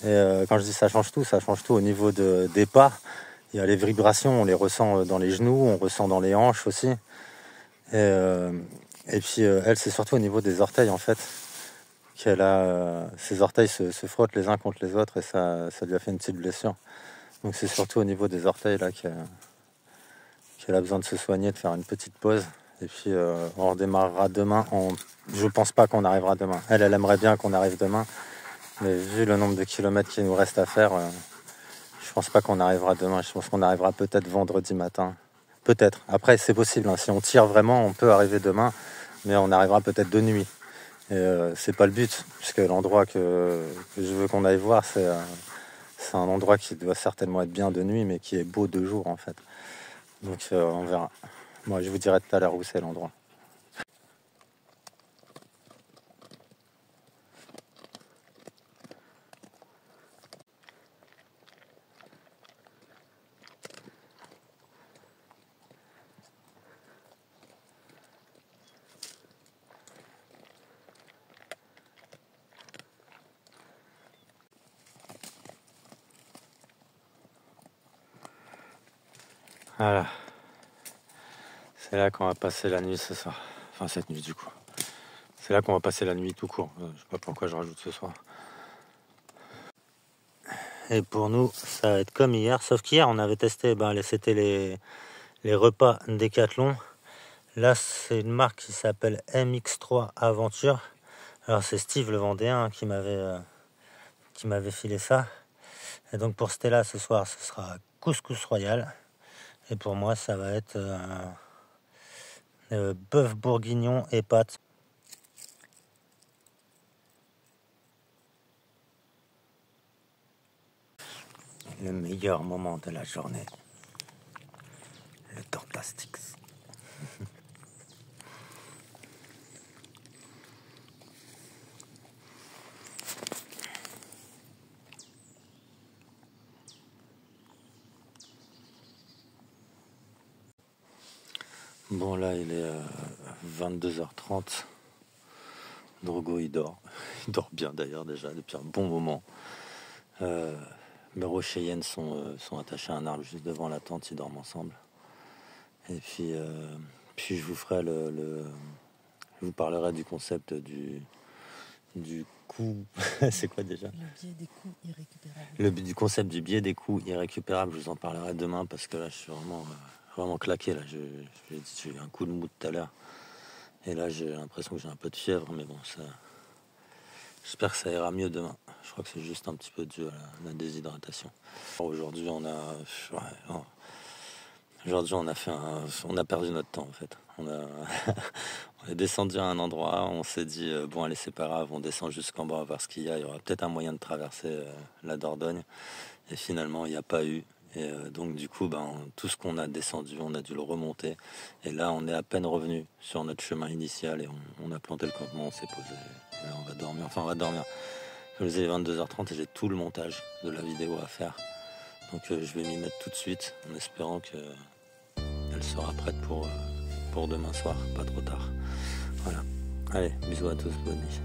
Et quand je dis ça change tout au niveau des pas. Il y a les vibrations, on les ressent dans les genoux, on ressent dans les hanches aussi. Et puis, elle, c'est surtout au niveau des orteils, en fait. Ses orteils se frottent les uns contre les autres et ça lui a fait une petite blessure. Donc c'est surtout au niveau des orteils là qu'elle a besoin de se soigner, de faire une petite pause. Et puis on redémarrera demain. Je pense pas qu'on arrivera demain. Elle aimerait bien qu'on arrive demain. Mais vu le nombre de kilomètres qu'il nous reste à faire, je pense pas qu'on arrivera demain. Je pense qu'on arrivera peut-être vendredi matin. Peut-être. Après c'est possible. Hein. Si on tire vraiment, on peut arriver demain. Mais on arrivera peut-être de nuit. Et c'est pas le but, puisque l'endroit que je veux qu'on aille voir, c'est un endroit qui doit certainement être bien de nuit, mais qui est beau de jour en fait. Donc on verra. Moi, je vous dirai tout à l'heure où c'est l'endroit. Voilà. C'est là qu'on va passer la nuit ce soir. Enfin, cette nuit du coup. C'est là qu'on va passer la nuit tout court. Je sais pas pourquoi je rajoute ce soir. Et pour nous, ça va être comme hier. Sauf qu'hier, on avait testé, c'était les repas Decathlon. Là, c'est une marque qui s'appelle MX3 Aventure. Alors, c'est Steve, le Vendéen, qui m'avait filé ça. Et donc, pour Stella, ce soir, ce sera couscous royal. Et pour moi, ça va être bœuf bourguignon et pâtes. Le meilleur moment de la journée. Le temps plastique. Bon, là, il est 22h30. Drogo, il dort. Il dort bien d'ailleurs déjà depuis un bon moment. Mero et Cheyenne sont attachés à un arbre juste devant la tente, ils dorment ensemble. Et puis je vous ferai je vous parlerai du concept du coût. C'est quoi déjà? Le biais des coûts irrécupérables. Du concept du biais des coûts irrécupérables, je vous en parlerai demain parce que là je suis vraiment claqué. Là, j'ai eu un coup de mou tout à l'heure. Et là j'ai l'impression que j'ai un peu de fièvre, mais bon, ça. J'espère que ça ira mieux demain. Je crois que c'est juste un petit peu dû à la déshydratation. Aujourd'hui, on a perdu notre temps en fait. On est descendu à un endroit, on s'est dit bon allez c'est pas grave, on descend jusqu'en bas voir ce qu'il y a. Il y aura peut-être un moyen de traverser la Dordogne. Et finalement, il n'y a pas eu. Et donc du coup, tout ce qu'on a descendu, on a dû le remonter. Et là, on est à peine revenu sur notre chemin initial et on a planté le campement, on s'est posé. Et là, on va dormir. Enfin, on va dormir. Comme je disais, 22h30 et j'ai tout le montage de la vidéo à faire. Donc je vais m'y mettre tout de suite en espérant qu'elle sera prête pour demain soir, pas trop tard. Voilà. Allez, bisous à tous, bonne nuit.